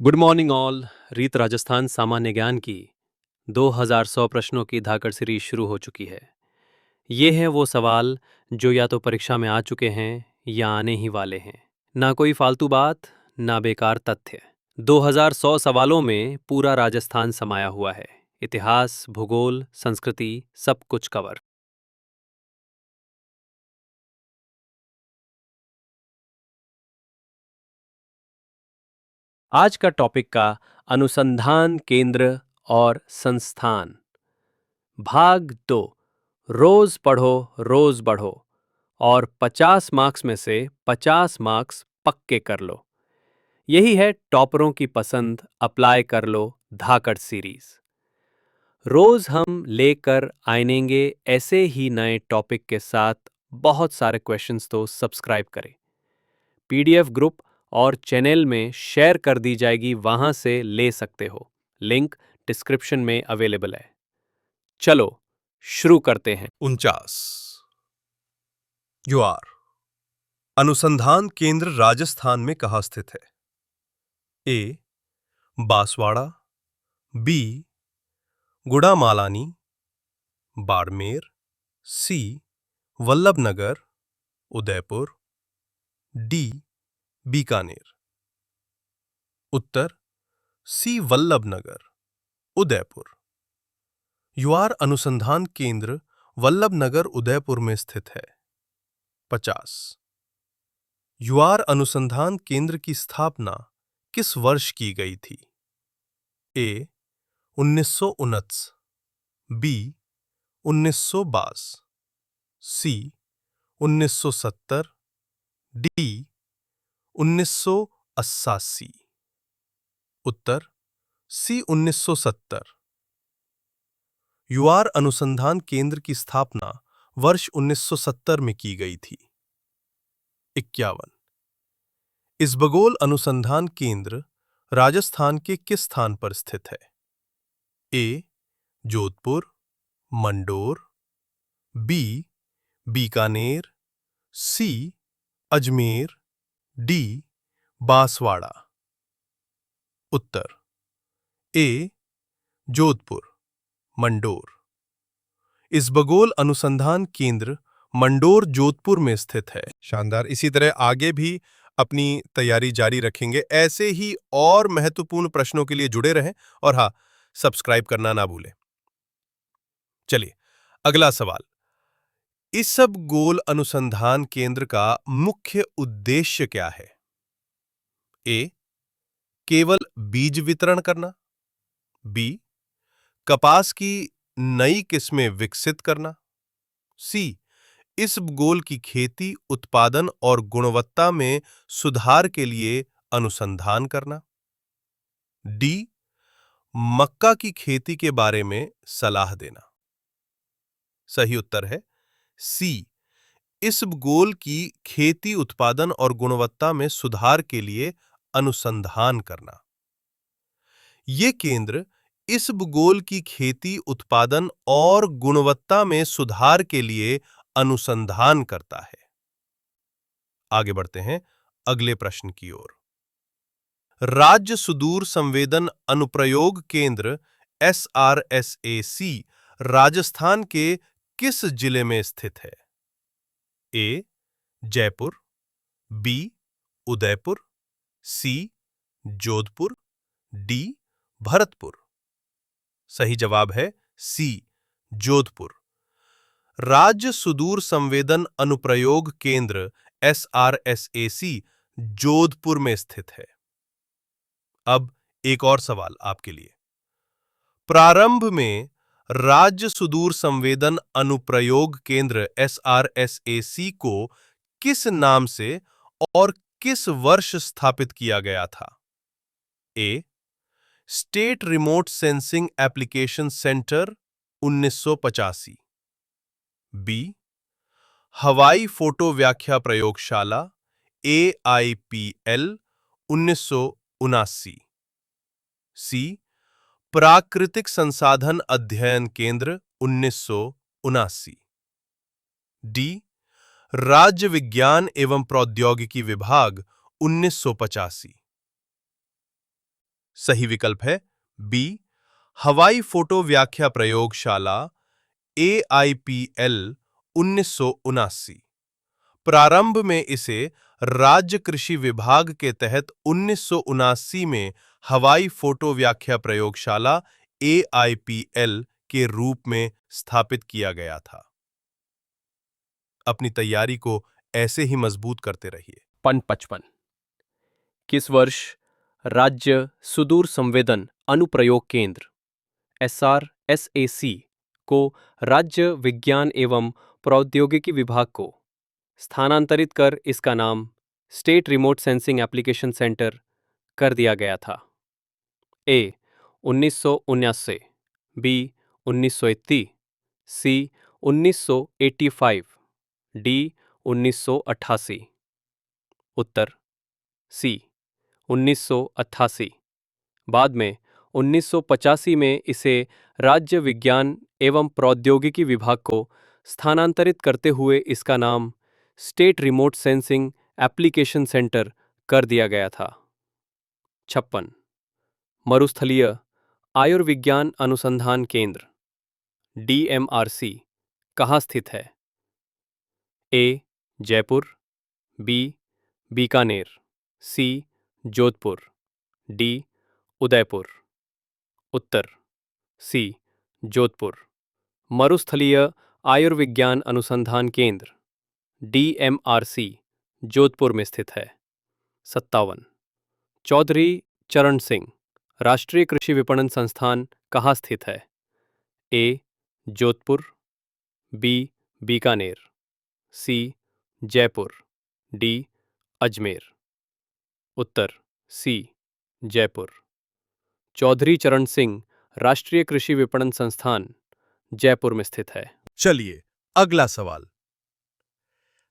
Good morning all. रीत राजस्थान सामान्य ज्ञान की 2100 प्रश्नों की धाकड़ सीरीज शुरू हो चुकी है। ये हैं वो सवाल जो या तो परीक्षा में आ चुके हैं या आने ही वाले हैं। ना कोई फालतू बात, ना बेकार तथ्य। 2100 सवालों में पूरा राजस्थान समाया हुआ है। इतिहास, भूगोल, संस्कृति, सब कुछ कवर। आज का टॉपिक का अनुसंधान केंद्र और संस्थान। भाग 2। रोज पढ़ो, रोज बढ़ो और 50 मार्क्स में से 50 मार्क्स पक्के कर लो। यही है टॉपरों की पसंद, अप्लाई कर लो धाकड़ सीरीज। रोज हम लेकर आएंगे ऐसे ही नए टॉपिक के साथ बहुत सारे क्वेश्चंस। तो सब्सक्राइब करें। पीडीएफ ग्रुप और चैनल में शेयर कर दी जाएगी, वहां से ले सकते हो। लिंक डिस्क्रिप्शन में अवेलेबल है। चलो शुरू करते हैं। 49। युआर अनुसंधान केंद्र राजस्थान में कहाँ स्थित है? A Banswara, B Gudamalani, Barmer, C Vallabhnagar, Udaipur, D Bikaner. उत्तर सी वल्लभनगर, उदयपुर। युआर अनुसंधान केंद्र वल्लभनगर, उदयपुर में स्थित है। 50। युआर अनुसंधान केंद्र की स्थापना किस वर्ष की गई थी? A 1919, B 1922, C 1970, D 1988। उत्तर सी 1970। युआर अनुसंधान केंद्र की स्थापना वर्ष 1970 में की गई थी। 51। इसबगोल अनुसंधान केंद्र राजस्थान के किस स्थान पर स्थित है? ए जोधपुर, मंडोर, बी बीकानेर, सी अजमेर, डी बांसवाड़ा। उत्तर ए जोधपुर, मंडोर। इसबगोल अनुसंधान केंद्र मंडोर, जोधपुर में स्थित है। शानदार। इसी तरह आगे भी अपनी तैयारी जारी रखेंगे। ऐसे ही और महत्वपूर्ण प्रश्नों के लिए जुड़े रहें और हाँ, सब्सक्राइब करना ना भूलें। चलिए अगला सवाल। इसबगोल अनुसंधान केंद्र का मुख्य उद्देश्य क्या है? ए केवल बीज वितरण करना, बी कपास की नई किस्में विकसित करना, सी इसबगोल की खेती, उत्पादन और गुणवत्ता में सुधार के लिए अनुसंधान करना, डी मक्का की खेती के बारे में सलाह देना। सही उत्तर है सी इसबगोल की खेती, उत्पादन और गुणवत्ता में सुधार के लिए अनुसंधान करना। ये केंद्र इसबगोल की खेती, उत्पादन और गुणवत्ता में सुधार के लिए अनुसंधान करता है। आगे बढ़ते हैं अगले प्रश्न की ओर। राज्य सुदूर संवेदन अनुप्रयोग केंद्र SRSAC राजस्थान के किस जिले में स्थित है? ए जयपुर, बी उदयपुर, सी जोधपुर, डी भरतपुर। सही जवाब है सी जोधपुर। राज्य सुदूर संवेदन अनुप्रयोग केंद्र SRSAC जोधपुर में स्थित है। अब एक और सवाल आपके लिए। प्रारंभ में राज्य सुदूर संवेदन अनुप्रयोग केंद्र SRSAC को किस नाम से और किस वर्ष स्थापित किया गया था? A state remote sensing application centre 1985, B हवाई फोटो व्याख्या प्रयोगशाला AIPL 1979, सी प्राकृतिक संसाधन अध्ययन केंद्र 1979, डी राज्य विज्ञान एवं प्रौद्योगिकी विभाग 1985। सही विकल्प है बी हवाई फोटो व्याख्या प्रयोगशाला AIPL 1979। प्रारंभ में इसे राज्य कृषि विभाग के तहत 1979 में हवाई फोटो व्याख्या प्रयोगशाला AIPL के रूप में स्थापित किया गया था। अपनी तैयारी को ऐसे ही मजबूत करते रहिए। 55 किस वर्ष राज्य सुदूर संवेदन अनुप्रयोग केंद्र SRSAC को राज्य विज्ञान एवं प्रौद्योगिकी विभाग को स्थानांतरित कर इसका नाम state remote sensing application centre कर दिया गया था? A 1979, B 1980, C 1985, D 1988। Uttar C 1988। बाद में 1985 में इसे राज्य विज्ञान एवं प्रौद्योगिकी विभाग को स्थानांतरित करते हुए इसका नाम state remote sensing application centre कर दिया गया था। 56 मरुस्थलीय आयुर्विज्ञान अनुसंधान केंद्र DMRC कहाँ स्थित है? A Jaipur, B Bikaner, C Jodhpur, D Udaipur. Uttar C Jodhpur. मरुस्थलीय आयुर्विज्ञान अनुसंधान केंद्र DMRC जोधपुर में स्थित है। 57 चौधरी चरण सिंह राष्ट्रीय कृषि विपणन संस्थान कहाँ स्थित है? A Jodhpur, B Bikaner, C Jaipur, D Ajmer. Uttar C Jaipur. Chaudhary चरण सिंह राष्ट्रीय कृषि विपणन संस्थान जयपुर में स्थित है। चलिए अगला सवाल।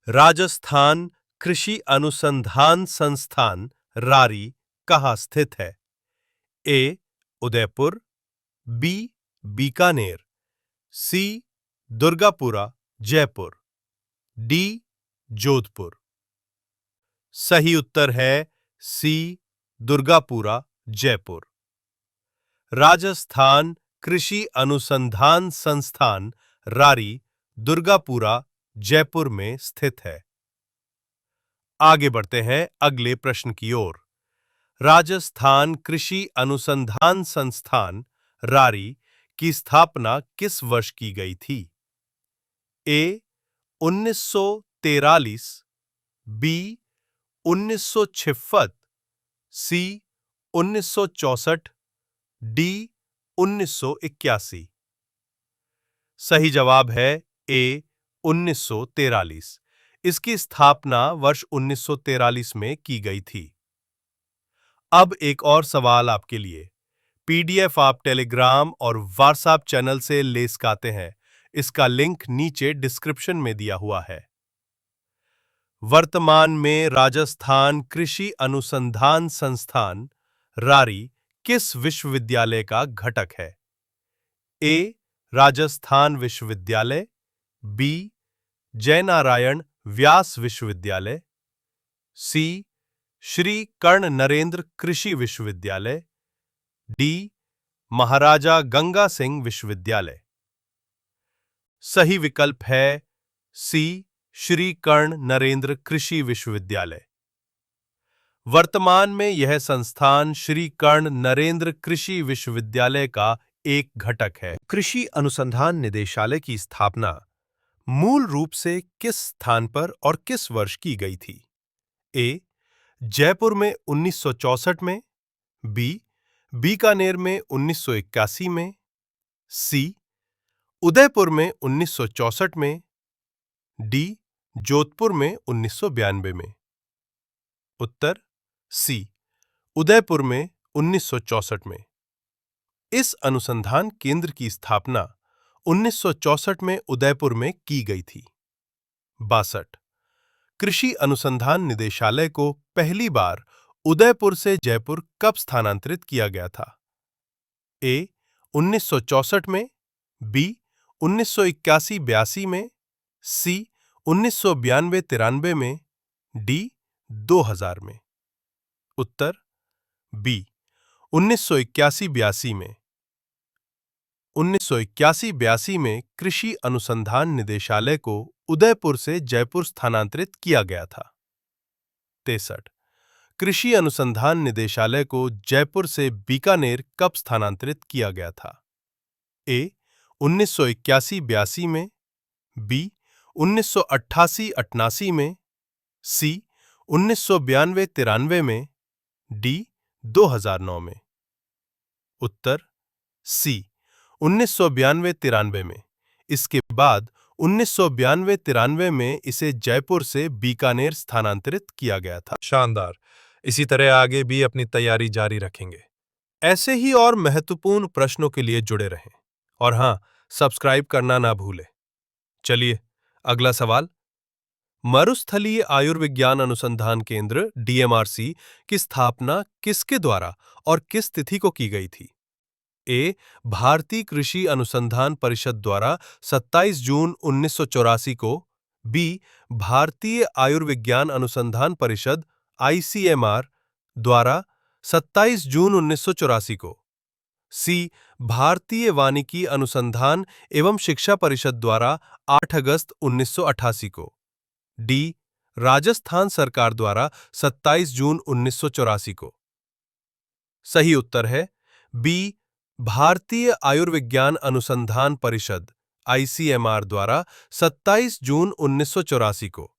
राजस्थान कृषि अनुसंधान संस्थान रारी कहाँ स्थित है? A Udaipur, B Bikaner, C Durgapura Jaipur, D Jodhpur. सही उत्तर है C दुर्गापुरा जयपुर। राजस्थान कृषि अनुसंधान संस्थान रारी दुर्गापुरा जयपुर में स्थित है। आगे बढ़ते हैं अगले प्रश्न की ओर। राजस्थान कृषि अनुसंधान संस्थान रारी की स्थापना किस वर्ष की गई थी? A 1943, B 1956, C 1964, D 1981। सही जवाब है A 1943। इसकी स्थापना वर्ष 1943 में की गई थी। अब एक और सवाल आपके लिए। PDF आप टेलीग्राम और व्हाट्सएप चैनल से ले सकते हैं। इसका लिंक नीचे डिस्क्रिप्शन में दिया हुआ है। वर्तमान में राजस्थान कृषि अनुसंधान संस्थान रारी किस विश्वविद्यालय का घटक है? A राजस्थान विश्वविद्यालय, B जयनारायण व्यास विश्वविद्यालय, C श्री कर्ण नरेंद्र कृषि विश्वविद्यालय, D महाराजा गंगा सिंह विश्वविद्यालय। सही विकल्प है C श्री कर्ण नरेंद्र कृषि विश्वविद्यालय। वर्तमान में यह संस्थान श्री कर्ण नरेंद्र कृषि विश्वविद्यालय का एक घटक है। कृषि अनुसंधान निदेशालय की स्थापना मूल रूप से किस स्थान पर और किस वर्ष की गई थी? A जयपुर में 1964 में, B बीकानेर में 1981 में, C उदयपुर में 1964 में, D जोधपुर में 1992 में। उत्तर C उदयपुर में 1964 में। इस अनुसंधान केंद्र की स्थापना 1964 में उदयपुर में की गई थी। 62 कृषि अनुसंधान निदेशालय को पहली बार उदयपुर से जयपुर कब स्थानांतरित किया गया था? A 1964 में, B 1981-82 में, C 1992-93 में, D 2000 में। उत्तर B 1981-82 में 1981-82 में कृषि अनुसंधान निदेशालय को उदयपुर से जयपुर स्थानांतरित किया गया था। 63 कृषि अनुसंधान निदेशालय को जयपुर से बीकानेर कब स्थानांतरित किया गया था? ए 1981-82 में, बी 1988-88 में, सी 1992-93 में, डी 2009 में। उत्तर सी 1992-93 में। इसके बाद 1992-93 में इसे जयपुर से बीकानेर स्थानांतरित किया गया था। शानदार। इसी तरह आगे भी अपनी तैयारी जारी रखेंगे। ऐसे ही और महत्वपूर्ण प्रश्नों के लिए जुड़े रहें और हां, सब्सक्राइब करना ना भूलें। चलिए अगला सवाल। मरुस्थलीय आयुर्विज्ञान अनुसंधान केंद्र डीएमआरसी की स्थापना किसके द्वारा और किस तिथि को की गई थी? ए भारतीय कृषि अनुसंधान परिषद द्वारा 27 जून 1984 को, बी भारतीय आयुर्विज्ञान अनुसंधान परिषद आईसीएमआर द्वारा 27 जून 1984 को, सी भारतीय वानिकी अनुसंधान एवं शिक्षा परिषद द्वारा 8 अगस्त 1988 को, डी राजस्थान सरकार द्वारा 27 जून 1984 को। सही उत्तर है बी भारतीय आयुर्विज्ञान अनुसंधान परिषद आईसीएमआर द्वारा 27 जून 1984 को।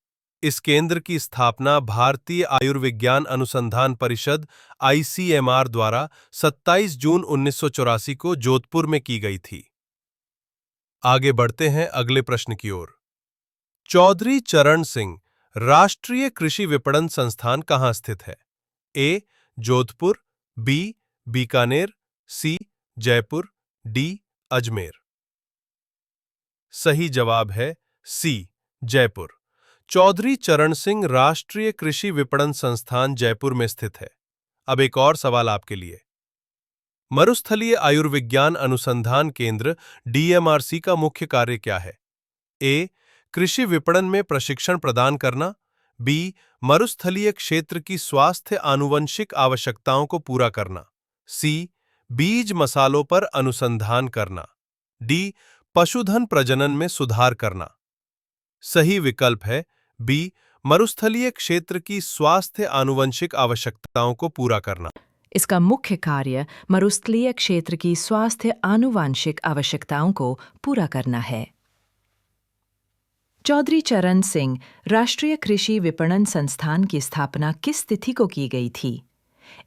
इस केंद्र की स्थापना भारतीय आयुर्विज्ञान अनुसंधान परिषद आईसीएमआर द्वारा 27 जून 1984 को जोधपुर में की गई थी। आगे बढ़ते हैं अगले प्रश्न की ओर। चौधरी चरण सिंह राष्ट्रीय कृषि विपणन संस्थान कहाँ स्थित है? ए जोधपुर, बी बीकानेर, सी जयपुर, डी अजमेर। सही जवाब है सी जयपुर। चौधरी चरण सिंह राष्ट्रीय कृषि विपणन संस्थान जयपुर में स्थित है। अब एक और सवाल आपके लिए। मरुस्थलीय आयुर्विज्ञान अनुसंधान केंद्र डीएमआरसी का मुख्य कार्य क्या है? ए कृषि विपणन में प्रशिक्षण प्रदान करना, बी मरुस्थलीय क्षेत्र की स्वास्थ्य आनुवंशिक आवश्यकताओं को पूरा करना, सी बीज मसालों पर अनुसंधान करना, डी पशुधन प्रजनन में सुधार करना। सही विकल्प है बी मरुस्थलीय क्षेत्र की स्वास्थ्य आनुवंशिक आवश्यकताओं को पूरा करना। इसका मुख्य कार्य मरुस्थलीय क्षेत्र की स्वास्थ्य आनुवंशिक आवश्यकताओं को पूरा करना है। चौधरी चरण सिंह राष्ट्रीय कृषि विपणन संस्थान की स्थापना किस तिथि को की गई थी?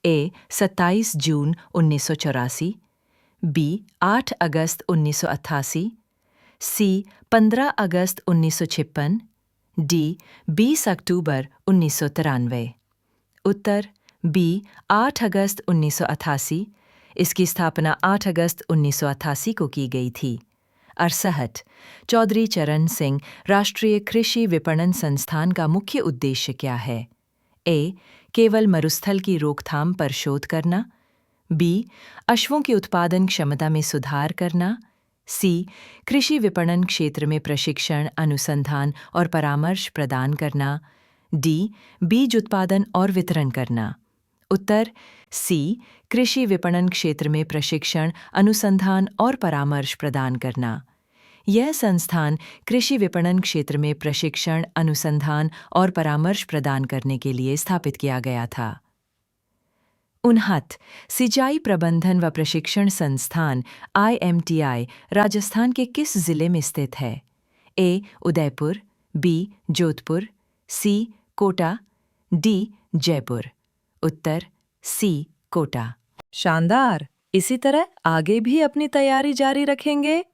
ए 27 जून 1984, बी 8 अगस्त 1988, सी 15 अगस्त 1956, डी 20 अक्टूबर 1993। उत्तर बी 8 अगस्त 1988। इसकी स्थापना 8 अगस्त 1988 को की गई थी। 68 चौधरी चरण सिंह राष्ट्रीय कृषि विपणन संस्थान का मुख्य उद्देश्य क्या है? ए केवल मरुस्थल की रोकथाम पर शोध करना, बी अश्वों की उत्पादन क्षमता में सुधार करना, सी कृषि विपणन क्षेत्र में प्रशिक्षण, अनुसंधान और परामर्श प्रदान करना, डी बीज उत्पादन और वितरण करना। उत्तर सी कृषि विपणन क्षेत्र में प्रशिक्षण, अनुसंधान और परामर्श प्रदान करना। यह संस्थान कृषि विपणन क्षेत्र में प्रशिक्षण, अनुसंधान और परामर्श प्रदान करने के लिए स्थापित किया गया था। 59 सिंचाई प्रबंधन व प्रशिक्षण संस्थान IMTI राजस्थान के किस जिले में स्थित है? ए उदयपुर, बी जोधपुर, सी कोटा, डी जयपुर। उत्तर सी कोटा। शानदार। इसी तरह आगे भी अपनी तैयारी जारी रखेंगे।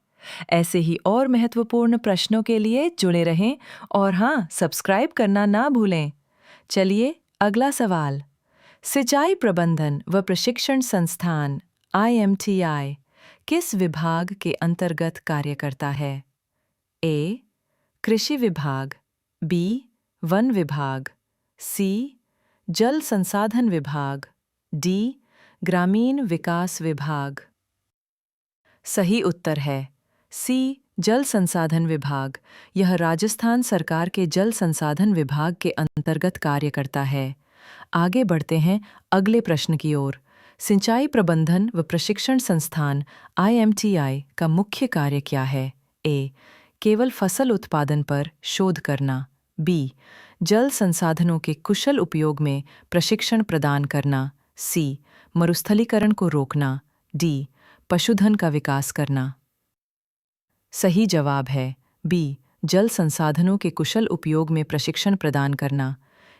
ऐसे ही और महत्वपूर्ण प्रश्नों के लिए जुड़े रहें और हाँ, सब्सक्राइब करना ना भूलें। चलिए अगला सवाल। सिंचाई प्रबंधन व प्रशिक्षण संस्थान IMTI किस विभाग के अंतर्गत कार्य करता है? ए कृषि विभाग, बी वन विभाग, सी जल संसाधन विभाग, डी ग्रामीण विकास विभाग। सही उत्तर है सी जल संसाधन विभाग। यह राजस्थान सरकार के जल संसाधन विभाग के अंतर्गत कार्य करता है। आगे बढ़ते हैं अगले प्रश्न की ओर। सिंचाई प्रबंधन व प्रशिक्षण संस्थान IMTI का मुख्य कार्य क्या है? ए. केवल फसल उत्पादन पर शोध करना। बी. जल संसाधनों के कुशल उपयोग में प्रशिक्षण प्रदान करना। सी. मरुस्थलीकरण को रोकना। डी. पशुधन का विकास करना। सही जवाब है बी. जल संसाधनों के कुशल उपयोग में प्रशिक्षण प्रदान करना।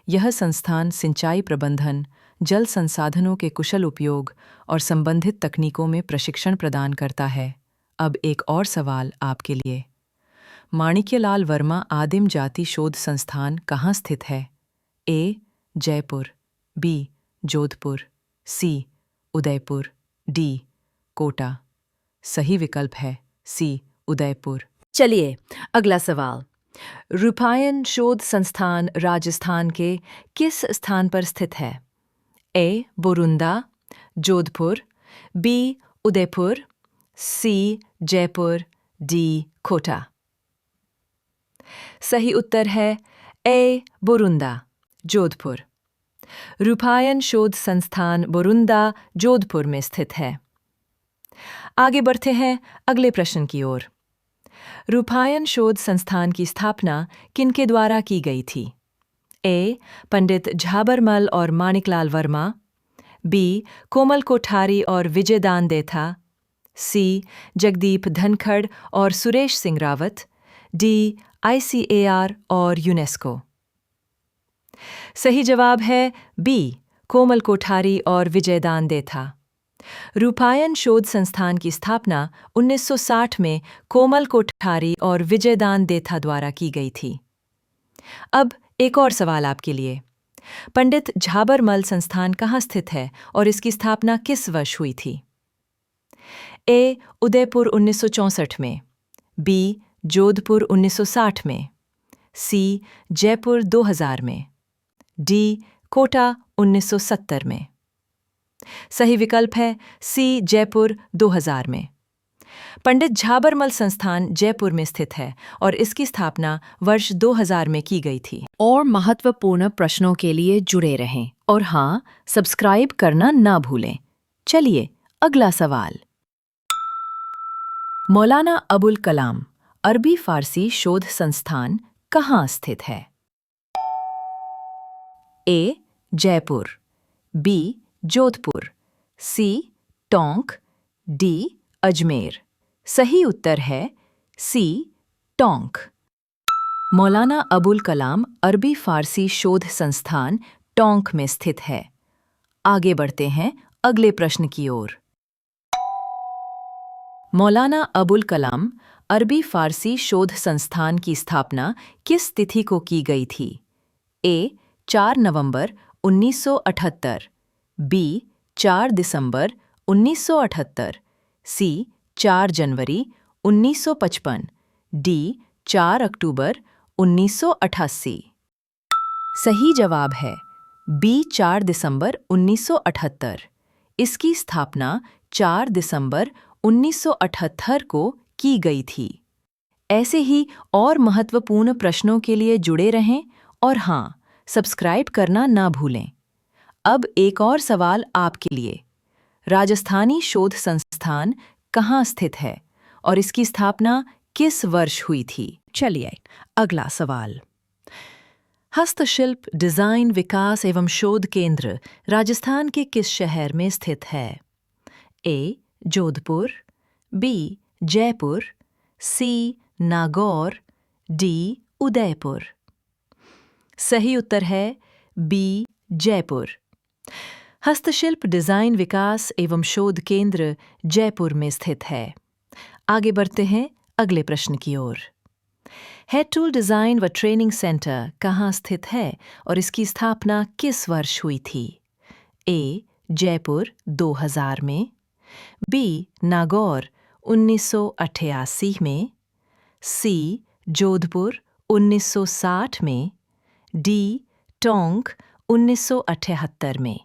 यह संस्थान सिंचाई प्रबंधन, जल संसाधनों के कुशल उपयोग और संबंधित तकनीकों में प्रशिक्षण प्रदान करता है। अब एक और सवाल आपके लिए। माणिक्यलाल वर्मा आदिम जाति शोध संस्थान कहाँ स्थित है? ए. जयपुर। बी. जोधपुर। सी. उदयपुर। डी. कोटा। सही विकल्प है सी. उदयपुर। चलिए अगला सवाल। रूपायन शोध संस्थान राजस्थान के किस स्थान पर स्थित है? ए. बोरुंदा। जोधपुर। बी. उदयपुर। सी. जयपुर। डी. कोटा। सही उत्तर है ए. बोरुंदा, जोधपुर। रूपायन शोध संस्थान बोरुंदा, जोधपुर में स्थित है। आगे बढ़ते हैं अगले प्रश्न की ओर। रूपायन शोध संस्थान की स्थापना किनके द्वारा की गई थी? ए. पंडित झाबरमल और माणिकलाल वर्मा। बी. कोमल कोठारी और विजयदान देथा। सी. जगदीप धनखड़ और सुरेश सिंह रावत। डी. ICAR और यूनेस्को। सही जवाब है बी. कोमल कोठारी और विजयदान देथा। रूपायन शोध संस्थान की स्थापना 1960 में कोमल कोठारी और विजयदान देथा द्वारा की गई थी। अब एक और सवाल आपके लिए। पंडित झाबरमल संस्थान कहाँ स्थित है और इसकी स्थापना किस वर्ष हुई थी? ए. उदयपुर 1964 में। बी. जोधपुर 1960 में। सी. जयपुर 2000 में। डी. कोटा 1970 में। सही विकल्प है सी. जयपुर 2000 में। पंडित झाबरमल संस्थान जयपुर में स्थित है और इसकी स्थापना वर्ष 2000 में की गई थी। और महत्वपूर्ण प्रश्नों के लिए जुड़े रहें और हाँ, सब्सक्राइब करना ना भूलें। चलिए अगला सवाल। मौलाना अबुल कलाम अरबी फारसी शोध संस्थान कहाँ स्थित है? ए. जयपुर। बी. जोधपुर। सी. टोंक। डी. अजमेर। सही उत्तर है सी. टोंक। मौलाना अबुल कलाम अरबी फारसी शोध संस्थान टोंक में स्थित है। आगे बढ़ते हैं अगले प्रश्न की ओर। मौलाना अबुल कलाम अरबी फारसी शोध संस्थान की स्थापना किस तिथि को की गई थी? ए. 4 नवंबर 1978। बी. 4 दिसंबर 1978। सी. 4 जनवरी 1955। डी. 4 अक्टूबर 1988। सही जवाब है बी. 4 दिसंबर 1978। इसकी स्थापना 4 दिसंबर 1978 को की गई थी। ऐसे ही और महत्वपूर्ण प्रश्नों के लिए जुड़े रहें और हाँ, सब्सक्राइब करना ना भूलें। अब एक और सवाल आपके लिए। राजस्थानी शोध संस्थान कहाँ स्थित है और इसकी स्थापना किस वर्ष हुई थी? चलिए अगला सवाल। हस्तशिल्प डिजाइन विकास एवं शोध केंद्र राजस्थान के किस शहर में स्थित है? ए. जोधपुर। बी. जयपुर। सी. नागौर। डी. उदयपुर। सही उत्तर है बी. जयपुर। हस्तशिल्प डिजाइन विकास एवं शोध केंद्र जयपुर में स्थित है। आगे बढ़ते हैं अगले प्रश्न की ओर। हेड टूल डिजाइन व ट्रेनिंग सेंटर कहाँ स्थित है और इसकी स्थापना किस वर्ष हुई थी? ए. जयपुर 2000 में। बी. नागौर 1988 में। सी. जोधपुर 1960 में। डी. टोंक 1978 में।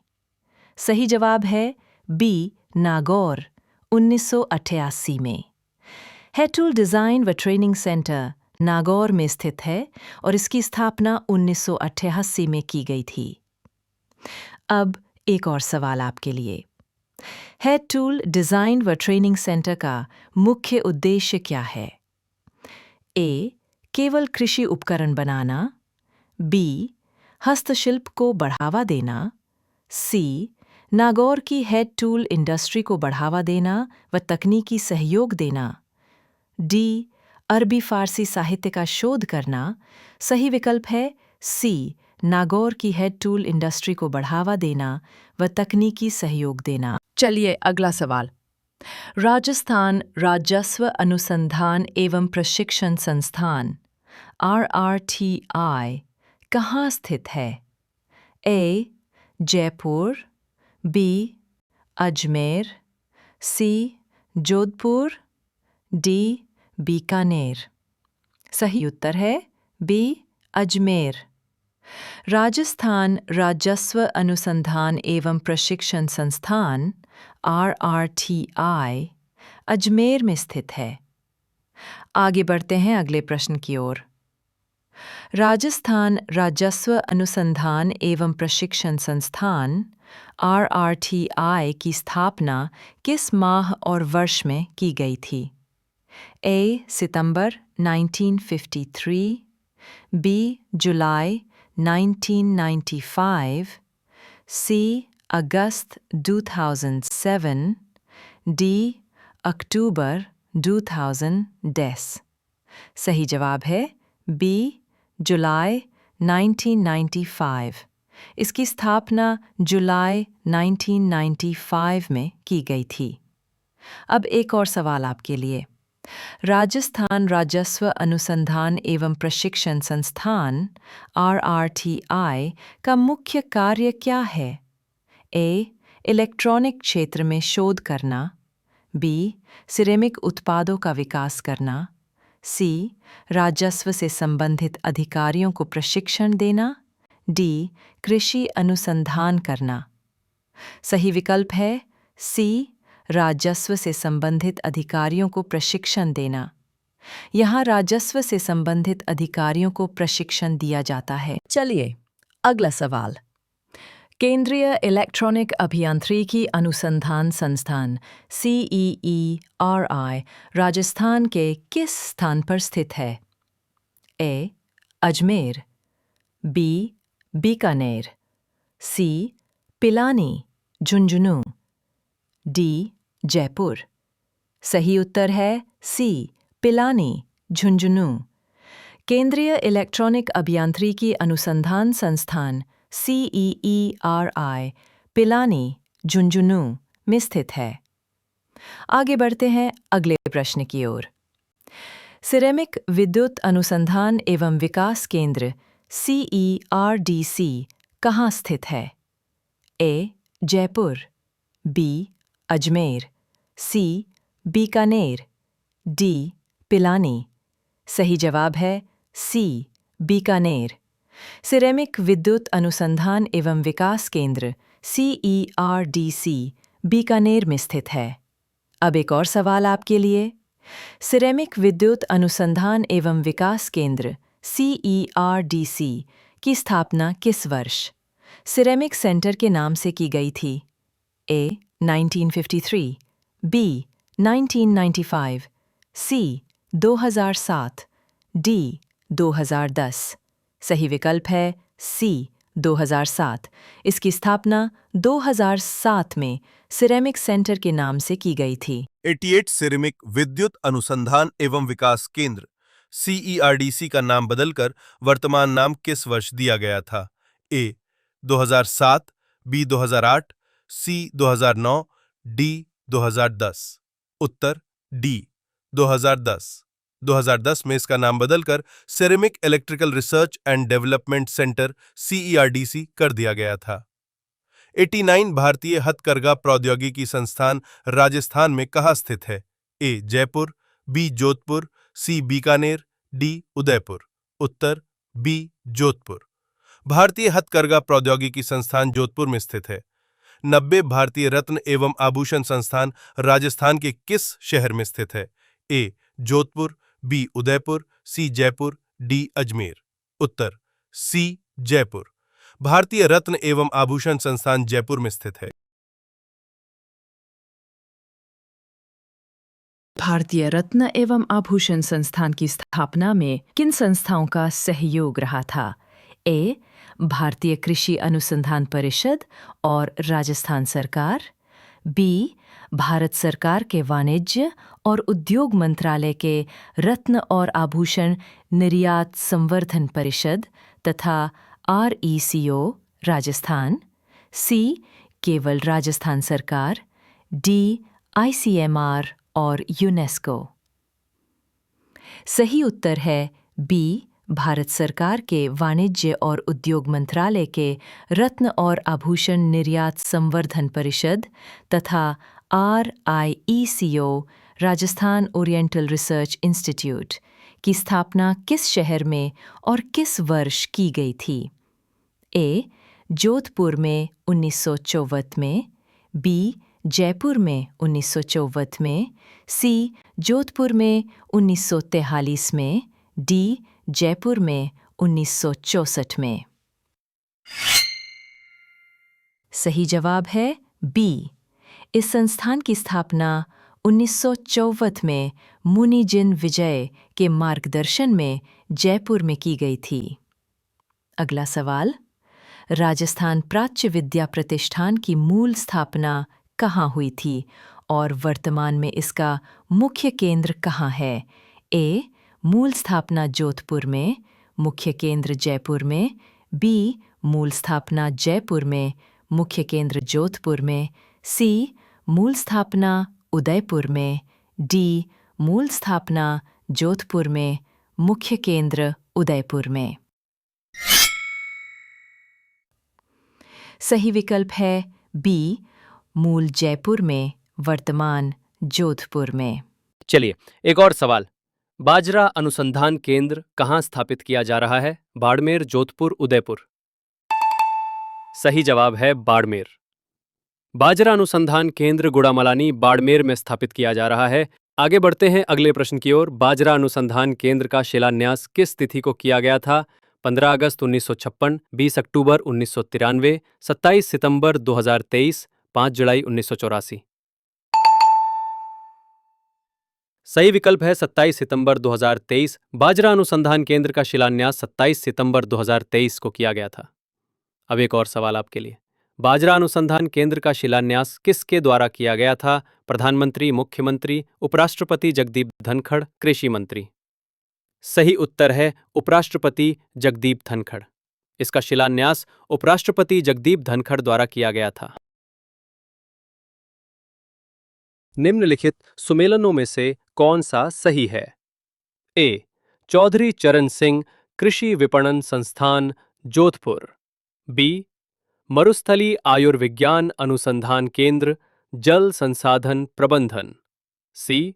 सही जवाब है बी. नागौर 1988 में। हेड टूल डिजाइन व ट्रेनिंग सेंटर नागौर में स्थित है और इसकी स्थापना 1988 में की गई थी। अब एक और सवाल आपके लिए। हेड टूल डिज़ाइन व ट्रेनिंग सेंटर का मुख्य उद्देश्य क्या है? ए. केवल कृषि उपकरण बनाना, बी. हस्तशिल्प को बढ़ावा देना, सी. नागौर की हेड टूल इंडस्ट्री को बढ़ावा देना व तकनीकी सहयोग देना, डी. अरबी फारसी साहित्य का शोध करना। सही विकल्प है सी. नागौर की हेड टूल इंडस्ट्री को बढ़ावा देना व तकनीकी सहयोग देना। चलिए अगला सवाल। राजस्थान राजस्व अनुसंधान एवं प्रशिक्षण संस्थान RRTI कहाँ स्थित है? ए. जयपुर, बी. अजमेर, सी. जोधपुर, डी. बीकानेर। सही उत्तर है बी. अजमेर। राजस्थान राजस्व अनुसंधान एवं प्रशिक्षण संस्थान RRTI अजमेर में स्थित है। आगे बढ़ते हैं अगले प्रश्न की ओर। राजस्थान राजस्व अनुसंधान एवं प्रशिक्षण संस्थान RRTI की स्थापना किस माह और वर्ष में की गई थी? ए. सितंबर 1953, बी. जुलाई 1995, सी. अगस्त 2007, डी. अक्टूबर 2010। सही जवाब है बी. जुलाई 1995। इसकी स्थापना जुलाई 1995 में की गई थी। अब एक और सवाल आपके लिए। राजस्थान राजस्व अनुसंधान एवं प्रशिक्षण संस्थान RRTI का मुख्य कार्य क्या है? ए. इलेक्ट्रॉनिक क्षेत्र में शोध करना, बी. सिरेमिक उत्पादों का विकास करना, सी. राजस्व से संबंधित अधिकारियों को प्रशिक्षण देना, डी. कृषि अनुसंधान करना। सही विकल्प है सी. राजस्व से संबंधित अधिकारियों को प्रशिक्षण देना। यहाँ राजस्व से संबंधित अधिकारियों को प्रशिक्षण दिया जाता है। चलिए अगला सवाल। केंद्रीय इलेक्ट्रॉनिक अभियांत्रिकी अनुसंधान संस्थान CEERI राजस्थान के किस स्थान पर स्थित है? ए. अजमेर, बी. बीकानेर, सी. पिलानी, झुंझुनू, डी. जयपुर। सही उत्तर है सी. पिलानी, झुंझुनू। केंद्रीय इलेक्ट्रॉनिक अभियांत्रिकी अनुसंधान संस्थान CEERI पिलानी, झुंझुनू में स्थित है। आगे बढ़ते हैं अगले प्रश्न की ओर। सिरेमिक विद्युत अनुसंधान एवं विकास केंद्र CERDC कहाँ स्थित है? ए. जयपुर, बी. अजमेर, सी. बीकानेर, डी. पिलानी। सही जवाब है सी. बीकानेर। सिरेमिक विद्युत अनुसंधान एवं विकास केंद्र CERDC बीकानेर में स्थित है। अब एक और सवाल आपके लिए। सिरेमिक विद्युत अनुसंधान एवं विकास केंद्र CERDC की स्थापना किस वर्ष सिरेमिक सेंटर के नाम से की गई थी? ए. 1953, बी. 1995, सी. 2007, डी. 2010। सही विकल्प है सी. 2007। इसकी स्थापना 2007 में सिरेमिक सेंटर के नाम से की गई थी। 88 सिरेमिक विद्युत अनुसंधान एवं विकास केंद्र CERDC का नाम बदलकर वर्तमान नाम किस वर्ष दिया गया था? ए. 2007, बी. 2008, सी. 2009, डी. 2010। उत्तर डी. 2010। 2010 में इसका नाम बदलकर ceramic electrical research and development centre CERDC कर दिया गया था। 89 भारतीय हथकरघा प्रौद्योगिकी संस्थान राजस्थान में कहाँ स्थित है? ए. जयपुर, बी. जोधपुर, सी. बीकानेर, डी. उदयपुर। उत्तर बी. जोधपुर। भारतीय हथकरघा प्रौद्योगिकी संस्थान जोधपुर में स्थित है। 90 भारतीय रत्न एवं आभूषण संस्थान राजस्थान के किस शहर में स्थित है? ए. जोधपुर, बी. उदयपुर, सी. जयपुर, डी. अजमेर। उत्तर सी. जयपुर। भारतीय रत्न एवं आभूषण संस्थान जयपुर में स्थित है। भारतीय रत्न एवं आभूषण संस्थान की स्थापना में किन संस्थाओं का सहयोग रहा था? ए. भारतीय कृषि अनुसंधान परिषद और राजस्थान सरकार, बी. भारत सरकार के वाणिज्य और उद्योग मंत्रालय के रत्न और आभूषण निर्यात संवर्धन परिषद तथा RECO राजस्थान, सी. केवल राजस्थान सरकार, डी. ICMR और यूनेस्को। सही उत्तर है बी. भारत सरकार के वाणिज्य और उद्योग मंत्रालय के रत्न और आभूषण निर्यात संवर्धन परिषद तथा RIECO Rajasthan oriental research institute की स्थापना किस शहर में और किस वर्ष की गई थी? ए. जोधपुर में 1954 में, बी. जयपुर में 1954 में, सी. जोधपुर में 1943 में, डी. जयपुर में 1964 में। सही जवाब है बी. इस संस्थान की स्थापना 1954 में मुनि जिन विजय के मार्गदर्शन में जयपुर में की गई थी। अगला सवाल, राजस्थान प्राच्य विद्या प्रतिष्ठान की मूल स्थापना कहाँ हुई थी और वर्तमान में इसका मुख्य केंद्र कहाँ है? ए. मूल स्थापना जोधपुर में, मुख्य केंद्र जयपुर में, बी. मूल स्थापना जयपुर में, मुख्य केंद्र जोधपुर में, सी. मूल स्थापना उदयपुर में, डी. मूल स्थापना जोधपुर में, मुख्य केंद्र उदयपुर में। सही विकल्प है बी. मूल जयपुर में, वर्तमान जोधपुर में। चलिए एक और सवाल। बाजरा अनुसंधान केंद्र कहाँ स्थापित किया जा रहा है? बाड़मेर, जोधपुर, उदयपुर। सही जवाब है बाड़मेर। बाजरा अनुसंधान केंद्र गुड़ामलानी, बाड़मेर में स्थापित किया जा रहा है। आगे बढ़ते हैं अगले प्रश्न की ओर। बाजरा अनुसंधान केंद्र का शिलान्यास किस तिथि को किया गया था? 15 अगस्त 1956, 20 अक्टूबर 1993, 27 सितंबर 2023, 5 जुलाई 1984। सही विकल्प है 27 सितंबर 2023। बाजरा अनुसंधान केंद्र का शिलान्यास 27 सितंबर 2023 को किया गया था। अब एक और सवाल आपके लिए। बाजरा अनुसंधान केंद्र का शिलान्यास किसके द्वारा किया गया था? प्रधानमंत्री, मुख्यमंत्री, उपराष्ट्रपति जगदीप धनखड़, कृषि मंत्री। सही उत्तर है उपराष्ट्रपति जगदीप धनखड़। इसका शिलान्यास उपराष्ट्रपति जगदीप धनखड़ द्वारा किया गया था। निम्नलिखित सुमेलनों में से कौन सा सही है? ए. चौधरी चरण सिंह कृषि विपणन संस्थान, जोधपुर, बी. मरुस्थली आयुर्विज्ञान अनुसंधान केंद्र, जल संसाधन प्रबंधन, C.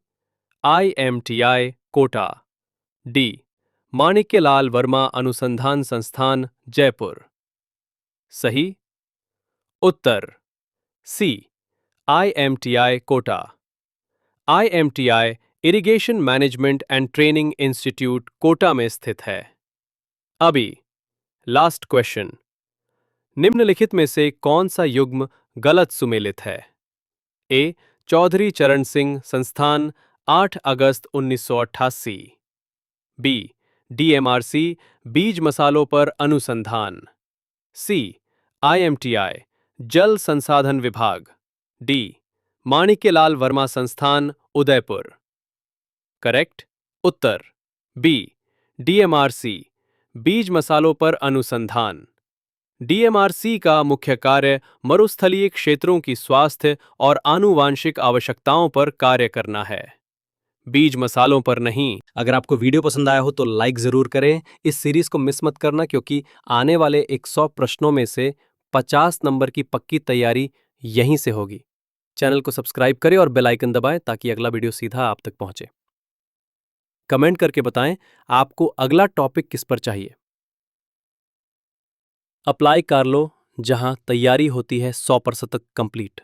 IMTI, Kota, D. Manikyalal Verma अनुसंधान संस्थान, जयपुर। सही उत्तर C. IMTI, Kota. IMTI irrigation management and training institute, Kota में स्थित है। अभी लास्ट क्वेश्चन। निम्नलिखित में से कौन सा युग्म गलत सुमेलित है? ए. चौधरी चरण सिंह संस्थान, 8 अगस्त 1988, बी. DMRC बीज मसालों पर अनुसंधान, सी. IMTI जल संसाधन विभाग, डी. माणिक्यलाल वर्मा संस्थान, उदयपुर। करेक्ट उत्तर बी. DMRC बीज मसालों पर अनुसंधान। DMRC का मुख्य कार्य मरुस्थलीय क्षेत्रों की स्वास्थ्य और आनुवांशिक आवश्यकताओं पर कार्य करना है, बीज मसालों पर नहीं। अगर आपको वीडियो पसंद आया हो तो लाइक जरूर करें। इस सीरीज को मिस मत करना, क्योंकि आने वाले 100 प्रश्नों में से 50 नंबर की पक्की तैयारी यहीं से होगी। चैनल को सब्सक्राइब करें और बेल आइकन दबाएं ताकि अगला वीडियो सीधा आप तक पहुंचे। कमेंट करके बताएं आपको अगला टॉपिक किस पर चाहिए। अप्लाई कर लो, जहां तैयारी होती है 100% कंप्लीट।